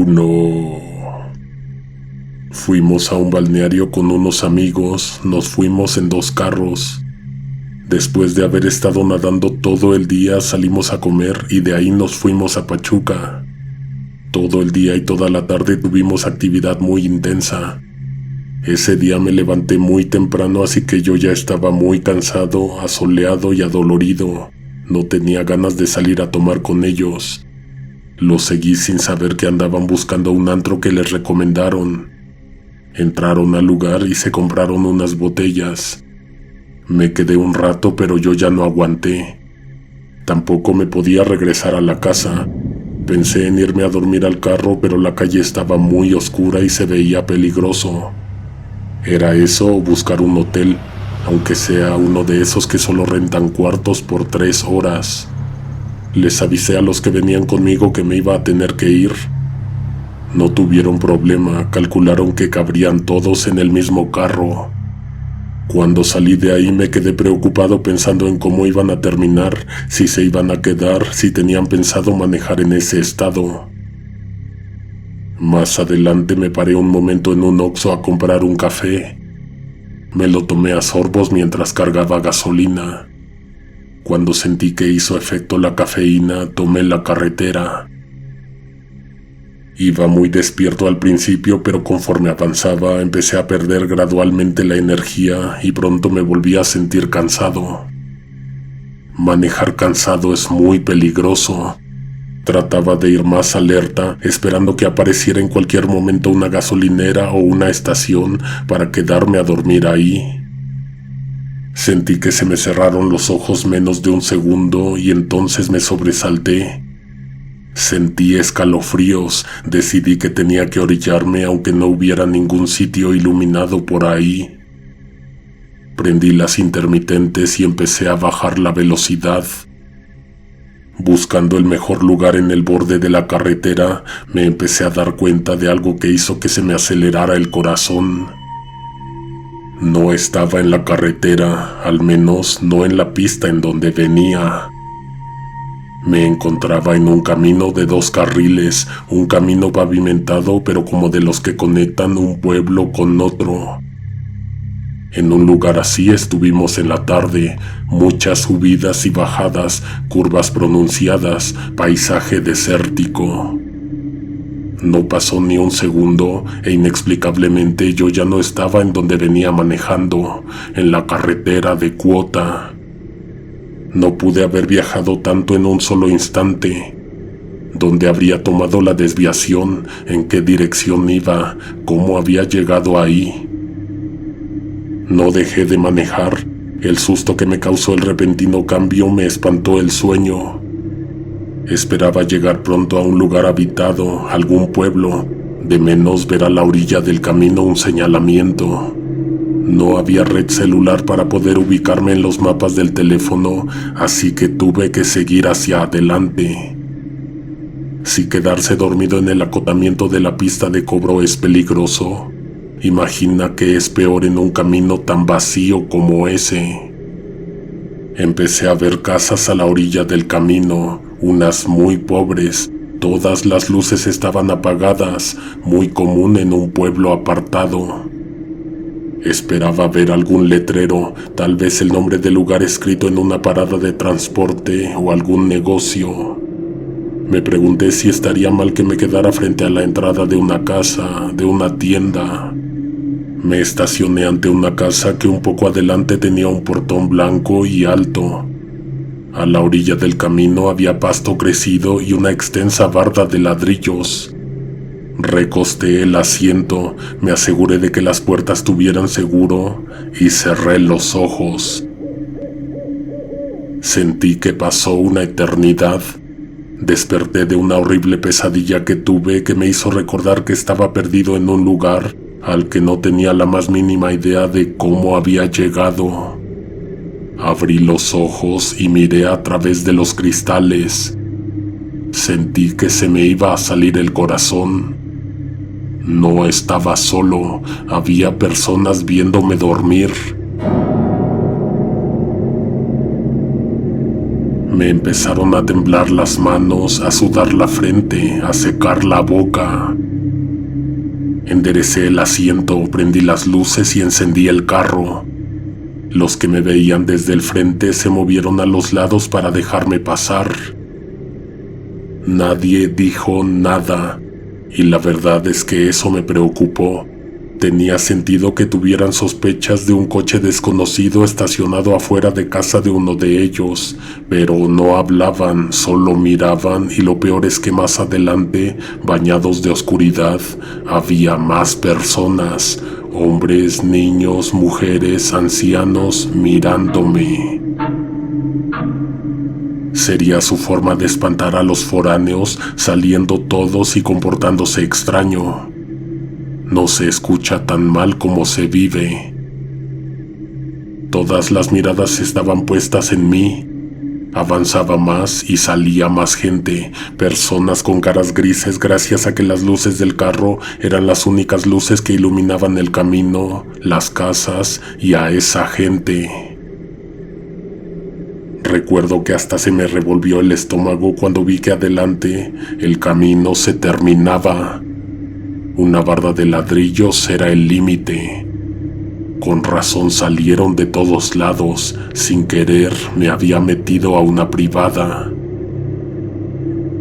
1. Fuimos a un balneario con unos amigos, nos fuimos en 2 carros. Después de haber estado nadando todo el día, salimos a comer y de ahí nos fuimos a Pachuca. Todo el día y toda la tarde tuvimos actividad muy intensa. Ese día me levanté muy temprano, así que yo ya estaba muy cansado, asoleado y adolorido. No tenía ganas de salir a tomar con ellos. Los seguí sin saber que andaban buscando un antro que les recomendaron. Entraron al lugar y se compraron unas botellas. Me quedé un rato, pero yo ya no aguanté. Tampoco me podía regresar a la casa. Pensé en irme a dormir al carro, pero la calle estaba muy oscura y se veía peligroso. Era eso o buscar un hotel, aunque sea uno de esos que solo rentan cuartos por 3 horas. Les avisé a los que venían conmigo que me iba a tener que ir. No tuvieron problema, calcularon que cabrían todos en el mismo carro. Cuando salí de ahí me quedé preocupado pensando en cómo iban a terminar, si se iban a quedar, si tenían pensado manejar en ese estado. Más adelante me paré un momento en un Oxxo a comprar un café. Me lo tomé a sorbos mientras cargaba gasolina. Cuando sentí que hizo efecto la cafeína, tomé la carretera. Iba muy despierto al principio, pero conforme avanzaba empecé a perder gradualmente la energía y pronto me volví a sentir cansado. Manejar cansado es muy peligroso. Trataba de ir más alerta, esperando que apareciera en cualquier momento una gasolinera o una estación para quedarme a dormir ahí. Sentí que se me cerraron los ojos menos de un segundo y entonces me sobresalté. Sentí escalofríos, decidí que tenía que orillarme aunque no hubiera ningún sitio iluminado por ahí. Prendí las intermitentes y empecé a bajar la velocidad. Buscando el mejor lugar en el borde de la carretera, me empecé a dar cuenta de algo que hizo que se me acelerara el corazón. No estaba en la carretera, al menos no en la pista en donde venía. Me encontraba en un camino de 2 carriles, un camino pavimentado pero como de los que conectan un pueblo con otro. En un lugar así estuvimos en la tarde, muchas subidas y bajadas, curvas pronunciadas, paisaje desértico. No pasó ni un segundo e inexplicablemente yo ya no estaba en donde venía manejando, en la carretera de cuota. No pude haber viajado tanto en un solo instante. ¿Dónde habría tomado la desviación? ¿En qué dirección iba? ¿Cómo había llegado ahí? No dejé de manejar. El susto que me causó el repentino cambio me espantó el sueño. Esperaba llegar pronto a un lugar habitado, algún pueblo, de menos ver a la orilla del camino un señalamiento. No había red celular para poder ubicarme en los mapas del teléfono, así que tuve que seguir hacia adelante. Si quedarse dormido en el acotamiento de la pista de cobro es peligroso, imagina que es peor en un camino tan vacío como ese. Empecé a ver casas a la orilla del camino, unas muy pobres, todas las luces estaban apagadas, muy común en un pueblo apartado. Esperaba ver algún letrero, tal vez el nombre del lugar escrito en una parada de transporte o algún negocio. Me pregunté si estaría mal que me quedara frente a la entrada de una casa, de una tienda. Me estacioné ante una casa que un poco adelante tenía un portón blanco y alto. A la orilla del camino había pasto crecido y una extensa barda de ladrillos. Recosté el asiento, me aseguré de que las puertas tuvieran seguro y cerré los ojos. Sentí que pasó una eternidad. Desperté de una horrible pesadilla que tuve que me hizo recordar que estaba perdido en un lugar al que no tenía la más mínima idea de cómo había llegado. Abrí los ojos y miré a través de los cristales. Sentí que se me iba a salir el corazón. No estaba solo, había personas viéndome dormir. Me empezaron a temblar las manos, a sudar la frente, a secar la boca. Enderecé el asiento, prendí las luces y encendí el carro. Los que me veían desde el frente se movieron a los lados para dejarme pasar. Nadie dijo nada, y la verdad es que eso me preocupó. Tenía sentido que tuvieran sospechas de un coche desconocido estacionado afuera de casa de uno de ellos, pero no hablaban, solo miraban, y lo peor es que más adelante, bañados de oscuridad, había más personas, hombres, niños, mujeres, ancianos, mirándome. Sería su forma de espantar a los foráneos, saliendo todos y comportándose extraño. No se escucha tan mal como se vive. Todas las miradas estaban puestas en mí. Avanzaba más y salía más gente, personas con caras grises gracias a que las luces del carro eran las únicas luces que iluminaban el camino, las casas y a esa gente. Recuerdo que hasta se me revolvió el estómago cuando vi que adelante el camino se terminaba. Una barda de ladrillos era el límite. Con razón salieron de todos lados. Sin querer me había metido a una privada.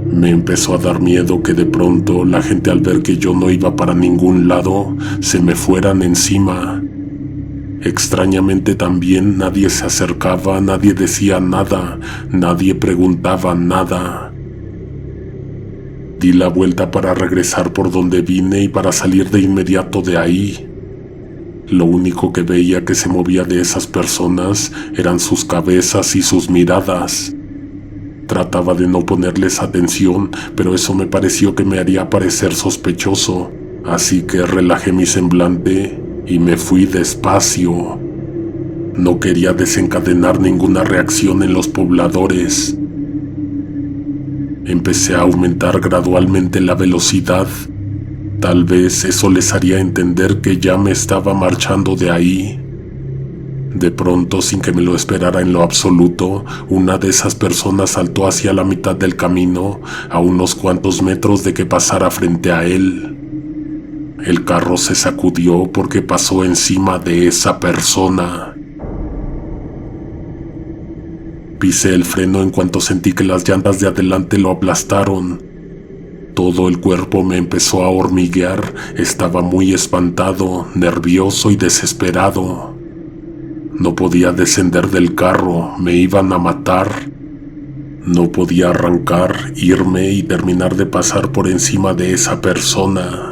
Me empezó a dar miedo que de pronto la gente, al ver que yo no iba para ningún lado, se me fueran encima. Extrañamente también nadie se acercaba, nadie decía nada, nadie preguntaba nada. Di la vuelta para regresar por donde vine y para salir de inmediato de ahí. Lo único que veía que se movía de esas personas eran sus cabezas y sus miradas. Trataba de no ponerles atención, pero eso me pareció que me haría parecer sospechoso, así que relajé mi semblante y me fui despacio. No quería desencadenar ninguna reacción en los pobladores. Empecé a aumentar gradualmente la velocidad. Tal vez eso les haría entender que ya me estaba marchando de ahí. De pronto, sin que me lo esperara en lo absoluto, una de esas personas saltó hacia la mitad del camino, a unos cuantos metros de que pasara frente a él. El carro se sacudió porque pasó encima de esa persona. Pisé el freno en cuanto sentí que las llantas de adelante lo aplastaron. Todo el cuerpo me empezó a hormiguear, estaba muy espantado, nervioso y desesperado. No podía descender del carro, me iban a matar. No podía arrancar, irme y terminar de pasar por encima de esa persona.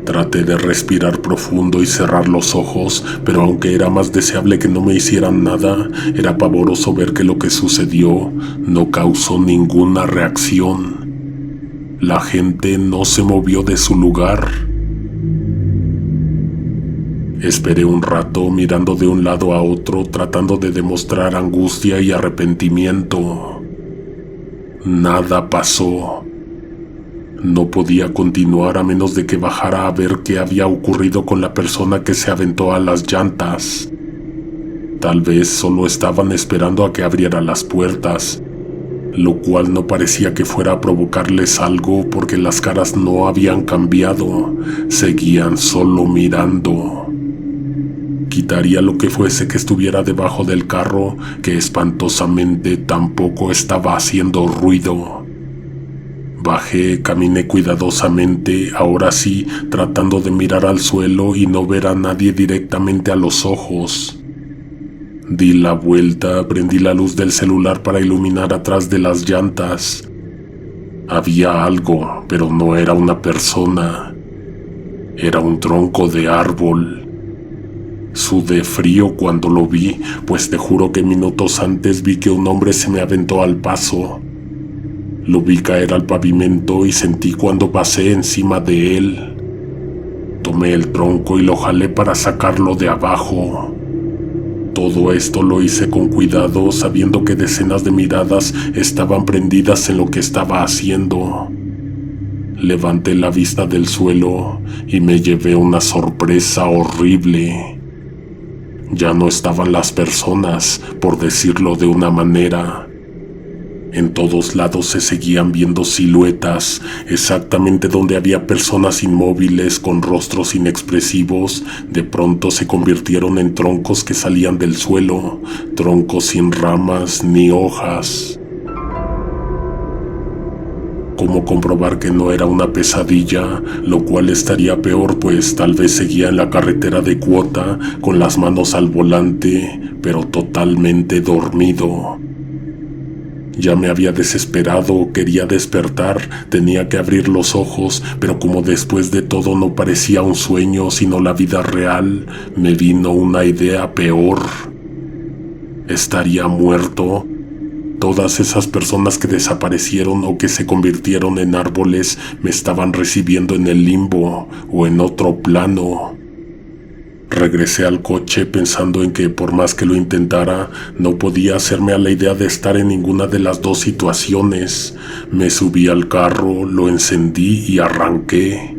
Traté de respirar profundo y cerrar los ojos, pero aunque era más deseable que no me hicieran nada, era pavoroso ver que lo que sucedió no causó ninguna reacción. La gente no se movió de su lugar. Esperé un rato mirando de un lado a otro, tratando de demostrar angustia y arrepentimiento. Nada pasó. No podía continuar a menos de que bajara a ver qué había ocurrido con la persona que se aventó a las llantas. Tal vez solo estaban esperando a que abriera las puertas, lo cual no parecía que fuera a provocarles algo porque las caras no habían cambiado, seguían solo mirando. Quitaría lo que fuese que estuviera debajo del carro, que espantosamente tampoco estaba haciendo ruido. Bajé, caminé cuidadosamente, ahora sí, tratando de mirar al suelo y no ver a nadie directamente a los ojos. Di la vuelta, prendí la luz del celular para iluminar atrás de las llantas. Había algo, pero no era una persona. Era un tronco de árbol. Sudé frío cuando lo vi, pues te juro que minutos antes vi que un hombre se me aventó al paso. Lo vi caer al pavimento y sentí cuando pasé encima de él. Tomé el tronco y lo jalé para sacarlo de abajo. Todo esto lo hice con cuidado, sabiendo que decenas de miradas estaban prendidas en lo que estaba haciendo. Levanté la vista del suelo y me llevé una sorpresa horrible. Ya no estaban las personas, por decirlo de una manera. En todos lados se seguían viendo siluetas, exactamente donde había personas inmóviles con rostros inexpresivos, de pronto se convirtieron en troncos que salían del suelo, troncos sin ramas ni hojas. ¿Cómo comprobar que no era una pesadilla? Lo cual estaría peor, pues tal vez seguía en la carretera de Quota con las manos al volante, pero totalmente dormido. Ya me había desesperado, quería despertar, tenía que abrir los ojos, pero como después de todo no parecía un sueño sino la vida real, me vino una idea peor. ¿Estaría muerto? Todas esas personas que desaparecieron o que se convirtieron en árboles me estaban recibiendo en el limbo o en otro plano. Regresé al coche pensando en que por más que lo intentara, no podía hacerme a la idea de estar en ninguna de las dos situaciones. Me subí al carro, lo encendí y arranqué.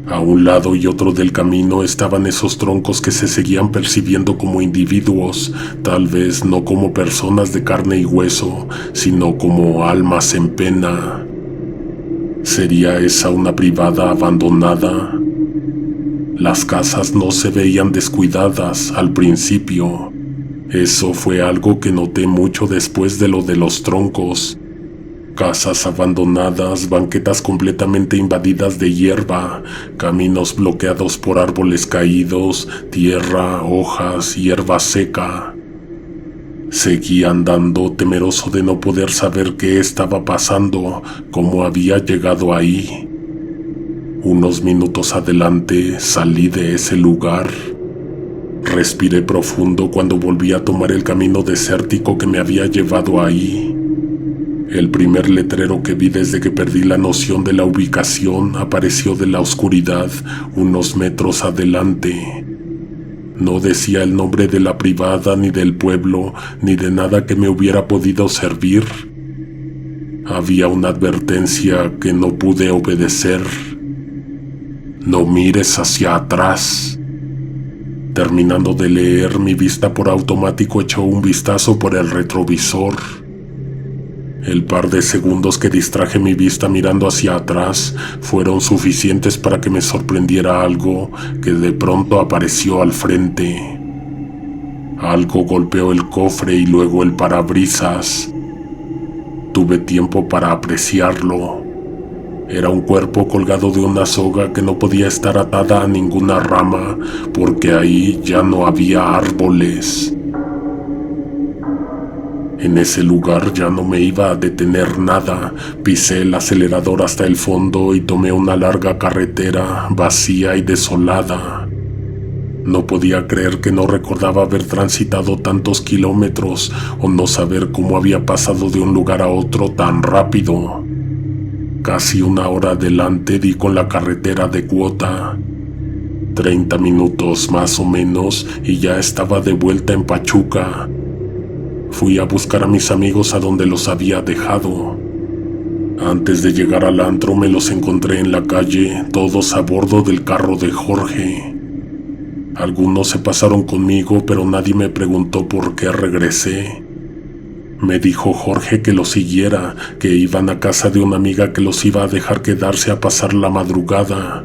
A un lado y otro del camino estaban esos troncos que se seguían percibiendo como individuos, tal vez no como personas de carne y hueso, sino como almas en pena. ¿Sería esa una privada abandonada? Las casas no se veían descuidadas al principio. Eso fue algo que noté mucho después de lo de los troncos. Casas abandonadas, banquetas completamente invadidas de hierba, caminos bloqueados por árboles caídos, tierra, hojas, hierba seca. Seguí andando, temeroso de no poder saber qué estaba pasando, cómo había llegado ahí. Unos minutos adelante salí de ese lugar. Respiré profundo cuando volví a tomar el camino desértico que me había llevado ahí. El primer letrero que vi desde que perdí la noción de la ubicación apareció de la oscuridad unos metros adelante. No decía el nombre de la privada, ni del pueblo, ni de nada que me hubiera podido servir. Había una advertencia que no pude obedecer. No mires hacia atrás. Terminando de leer, mi vista por automático echó un vistazo por el retrovisor. El par de segundos que distraje mi vista mirando hacia atrás fueron suficientes para que me sorprendiera algo que de pronto apareció al frente. Algo golpeó el cofre y luego el parabrisas. Tuve tiempo para apreciarlo. Era un cuerpo colgado de una soga que no podía estar atada a ninguna rama, porque ahí ya no había árboles. En ese lugar ya no me iba a detener nada. Pisé el acelerador hasta el fondo y tomé una larga carretera, vacía y desolada. No podía creer que no recordaba haber transitado tantos kilómetros o no saber cómo había pasado de un lugar a otro tan rápido. Casi una hora adelante di con la carretera de Quota. 30 minutos más o menos y ya estaba de vuelta en Pachuca. Fui a buscar a mis amigos a donde los había dejado. Antes de llegar al antro me los encontré en la calle, todos a bordo del carro de Jorge. Algunos se pasaron conmigo, pero nadie me preguntó por qué regresé. Me dijo Jorge que los siguiera, que iban a casa de una amiga que los iba a dejar quedarse a pasar la madrugada.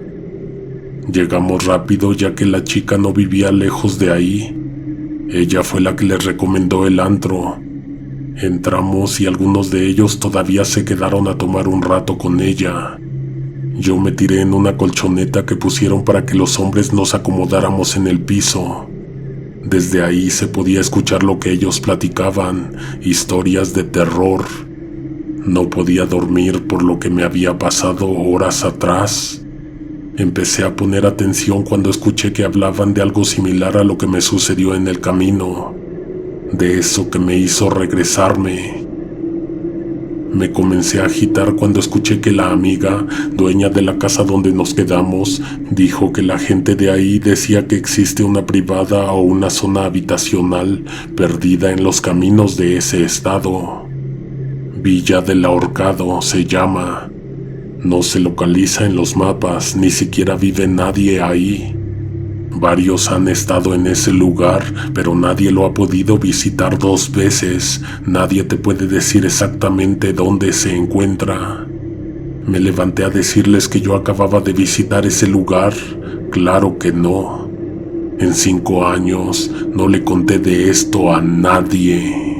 Llegamos rápido ya que la chica no vivía lejos de ahí. Ella fue la que les recomendó el antro. Entramos y algunos de ellos todavía se quedaron a tomar un rato con ella. Yo me tiré en una colchoneta que pusieron para que los hombres nos acomodáramos en el piso. Desde ahí se podía escuchar lo que ellos platicaban, historias de terror. No podía dormir por lo que me había pasado horas atrás. Empecé a poner atención cuando escuché que hablaban de algo similar a lo que me sucedió en el camino, de eso que me hizo regresarme. Me comencé a agitar cuando escuché que la amiga, dueña de la casa donde nos quedamos, dijo que la gente de ahí decía que existe una privada o una zona habitacional perdida en los caminos de ese estado. Villa del Ahorcado se llama. No se localiza en los mapas, ni siquiera vive nadie ahí. Varios han estado en ese lugar, pero nadie lo ha podido visitar 2 veces. Nadie te puede decir exactamente dónde se encuentra. Me levanté a decirles que yo acababa de visitar ese lugar. Claro que no. En 5 años no le conté de esto a nadie.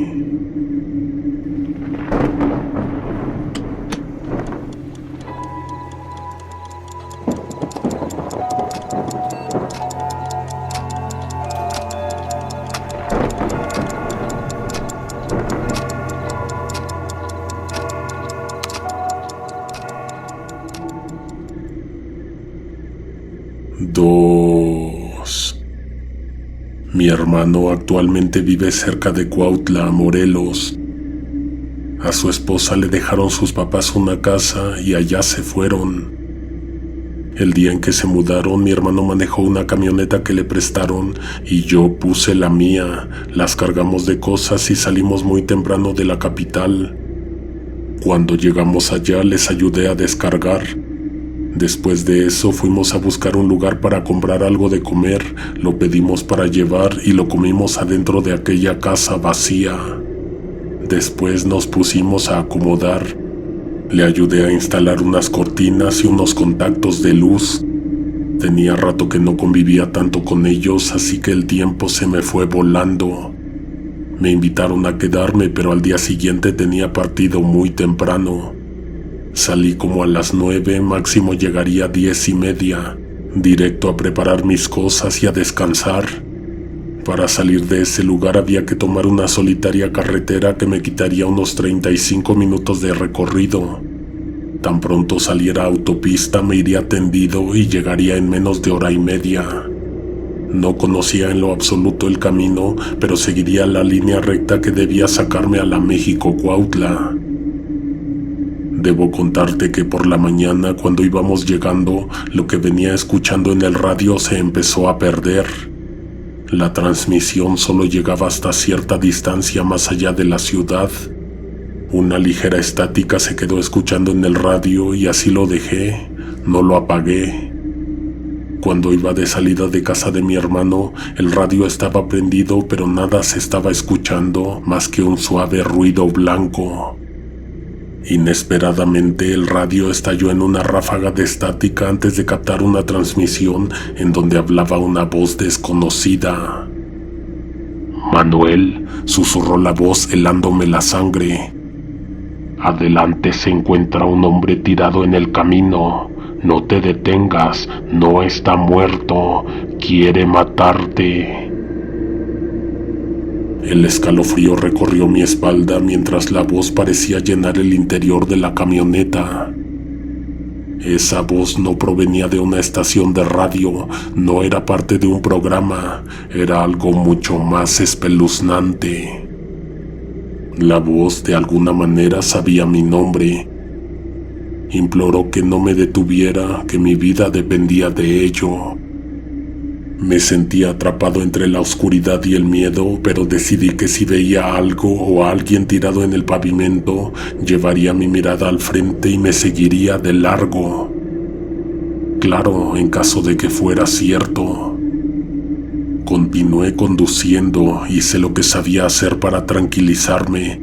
Dos. Mi hermano actualmente vive cerca de Cuautla, Morelos. A su esposa le dejaron sus papás una casa y allá se fueron. El día en que se mudaron, mi hermano manejó una camioneta que le prestaron y yo puse la mía. Las cargamos de cosas y salimos muy temprano de la capital. Cuando llegamos allá, les ayudé a descargar. Después de eso fuimos a buscar un lugar para comprar algo de comer, lo pedimos para llevar y lo comimos adentro de aquella casa vacía. Después nos pusimos a acomodar. Le ayudé a instalar unas cortinas y unos contactos de luz. Tenía rato que no convivía tanto con ellos, así que el tiempo se me fue volando. Me invitaron a quedarme, pero al día siguiente tenía partido muy temprano. Salí como a las 9, máximo llegaría a 10:30, directo a preparar mis cosas y a descansar. Para salir de ese lugar había que tomar una solitaria carretera que me quitaría unos 35 minutos de recorrido. Tan pronto saliera a autopista me iría tendido y llegaría en menos de 1:30. No conocía en lo absoluto el camino, pero seguiría la línea recta que debía sacarme a la México-Cuautla. Debo contarte que por la mañana, cuando íbamos llegando, lo que venía escuchando en el radio se empezó a perder. La transmisión solo llegaba hasta cierta distancia más allá de la ciudad. Una ligera estática se quedó escuchando en el radio y así lo dejé, no lo apagué. Cuando iba de salida de casa de mi hermano, el radio estaba prendido, pero nada se estaba escuchando más que un suave ruido blanco. Inesperadamente el radio estalló en una ráfaga de estática antes de captar una transmisión en donde hablaba una voz desconocida. «Manuel», susurró la voz helándome la sangre. «Adelante se encuentra un hombre tirado en el camino. No te detengas, no está muerto, quiere matarte». El escalofrío recorrió mi espalda mientras la voz parecía llenar el interior de la camioneta. Esa voz no provenía de una estación de radio, no era parte de un programa, era algo mucho más espeluznante. La voz de alguna manera sabía mi nombre. Imploró que no me detuviera, que mi vida dependía de ello. Me sentía atrapado entre la oscuridad y el miedo, pero decidí que si veía algo o a alguien tirado en el pavimento, llevaría mi mirada al frente y me seguiría de largo. Claro, en caso de que fuera cierto. Continué conduciendo, hice lo que sabía hacer para tranquilizarme.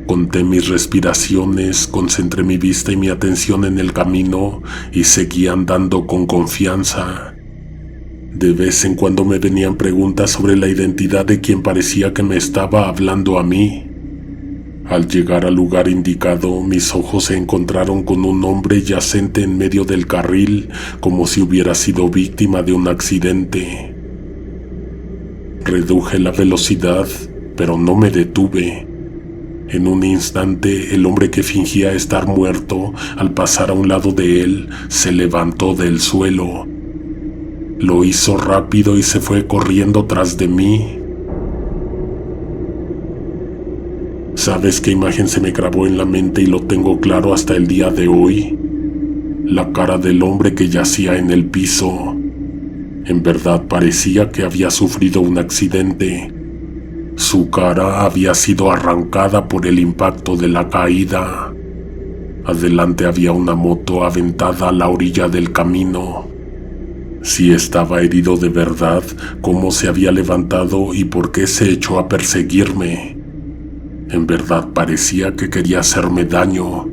Conté mis respiraciones, concentré mi vista y mi atención en el camino y seguí andando con confianza. De vez en cuando me venían preguntas sobre la identidad de quien parecía que me estaba hablando a mí. Al llegar al lugar indicado, mis ojos se encontraron con un hombre yacente en medio del carril, como si hubiera sido víctima de un accidente. Reduje la velocidad, pero no me detuve. En un instante, el hombre que fingía estar muerto, al pasar a un lado de él, se levantó del suelo. Lo hizo rápido y se fue corriendo tras de mí. ¿Sabes qué imagen se me grabó en la mente y lo tengo claro hasta el día de hoy? La cara del hombre que yacía en el piso. En verdad parecía que había sufrido un accidente. Su cara había sido arrancada por el impacto de la caída. Adelante había una moto aventada a la orilla del camino. Si estaba herido de verdad, cómo se había levantado y por qué se echó a perseguirme. En verdad parecía que quería hacerme daño.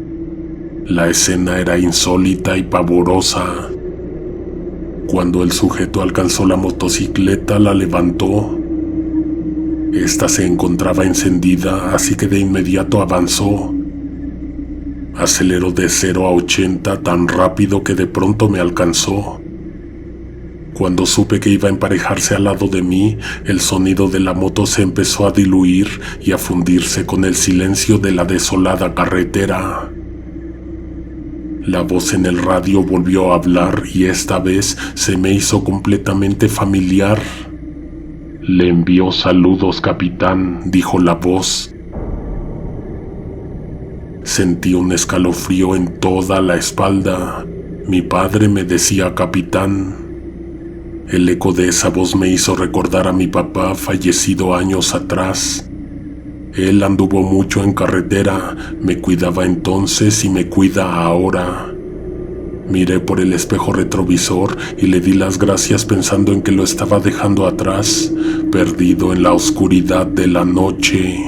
La escena era insólita y pavorosa. Cuando el sujeto alcanzó la motocicleta, la levantó. Esta se encontraba encendida, así que de inmediato avanzó. Aceleró de 0 a 80 tan rápido que de pronto me alcanzó. Cuando supe que iba a emparejarse al lado de mí, el sonido de la moto se empezó a diluir y a fundirse con el silencio de la desolada carretera. La voz en el radio volvió a hablar y esta vez se me hizo completamente familiar. «Le envío saludos, capitán», dijo la voz. Sentí un escalofrío en toda la espalda. Mi padre me decía capitán. El eco de esa voz me hizo recordar a mi papá fallecido años atrás. Él anduvo mucho en carretera, me cuidaba entonces y me cuida ahora. Miré por el espejo retrovisor y le di las gracias pensando en que lo estaba dejando atrás, perdido en la oscuridad de la noche.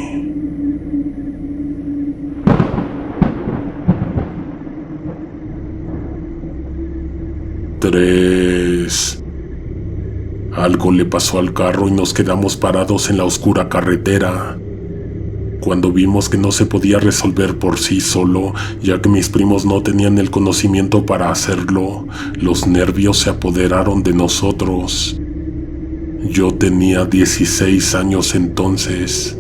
Tres. Algo le pasó al carro y nos quedamos parados en la oscura carretera. Cuando vimos que no se podía resolver por sí solo, ya que mis primos no tenían el conocimiento para hacerlo, los nervios se apoderaron de nosotros. Yo tenía 16 años entonces.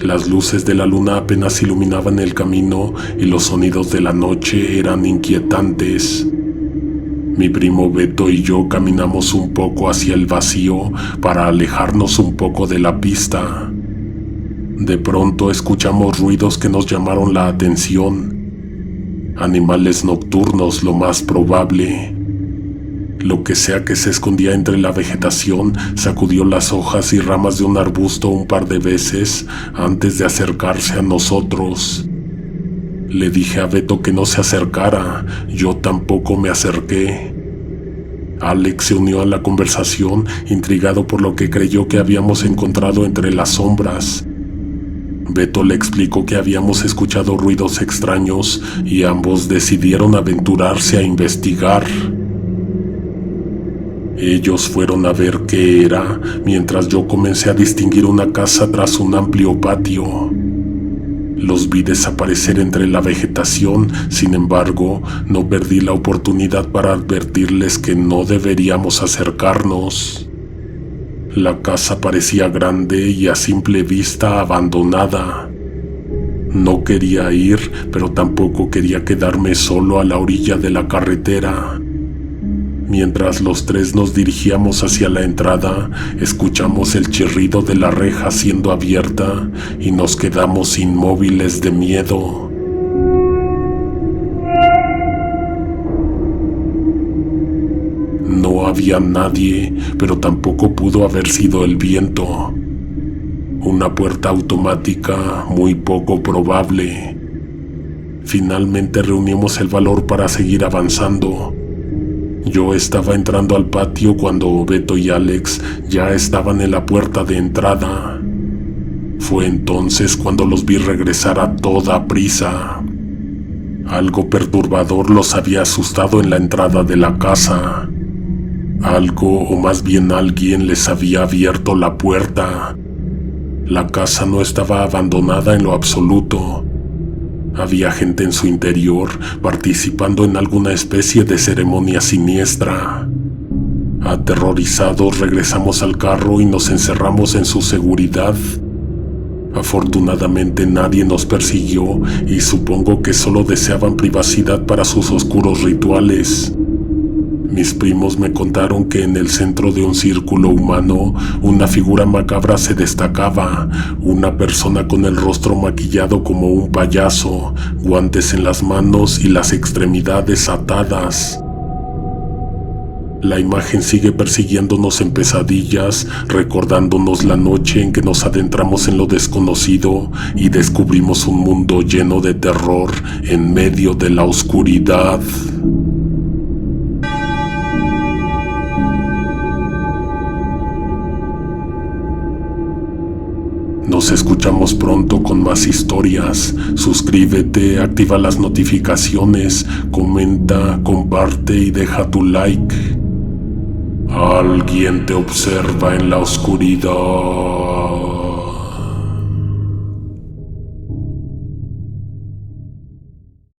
Las luces de la luna apenas iluminaban el camino y los sonidos de la noche eran inquietantes. Mi primo Beto y yo caminamos un poco hacia el vacío para alejarnos un poco de la pista. De pronto escuchamos ruidos que nos llamaron la atención. Animales nocturnos, lo más probable. Lo que sea que se escondía entre la vegetación sacudió las hojas y ramas de un arbusto un par de veces antes de acercarse a nosotros. Le dije a Beto que no se acercara, yo tampoco me acerqué. Alex se unió a la conversación, intrigado por lo que creyó que habíamos encontrado entre las sombras. Beto le explicó que habíamos escuchado ruidos extraños y ambos decidieron aventurarse a investigar. Ellos fueron a ver qué era, mientras yo comencé a distinguir una casa tras un amplio patio. Los vi desaparecer entre la vegetación, sin embargo, no perdí la oportunidad para advertirles que no deberíamos acercarnos. La casa parecía grande y a simple vista abandonada. No quería ir, pero tampoco quería quedarme solo a la orilla de la carretera. Mientras los tres nos dirigíamos hacia la entrada, escuchamos el chirrido de la reja siendo abierta y nos quedamos inmóviles de miedo. No había nadie, pero tampoco pudo haber sido el viento. Una puerta automática, muy poco probable. Finalmente reunimos el valor para seguir avanzando. Yo estaba entrando al patio cuando Beto y Alex ya estaban en la puerta de entrada. Fue entonces cuando los vi regresar a toda prisa. Algo perturbador los había asustado en la entrada de la casa. Algo, o más bien alguien, les había abierto la puerta. La casa no estaba abandonada en lo absoluto. Había gente en su interior participando en alguna especie de ceremonia siniestra. Aterrorizados regresamos al carro y nos encerramos en su seguridad. Afortunadamente nadie nos persiguió y supongo que solo deseaban privacidad para sus oscuros rituales. Mis primos me contaron que en el centro de un círculo humano, una figura macabra se destacaba, una persona con el rostro maquillado como un payaso, guantes en las manos y las extremidades atadas. La imagen sigue persiguiéndonos en pesadillas, recordándonos la noche en que nos adentramos en lo desconocido y descubrimos un mundo lleno de terror en medio de la oscuridad. Nos escuchamos pronto con más historias. Suscríbete, activa las notificaciones, comenta, comparte y deja tu like. Alguien te observa en la oscuridad.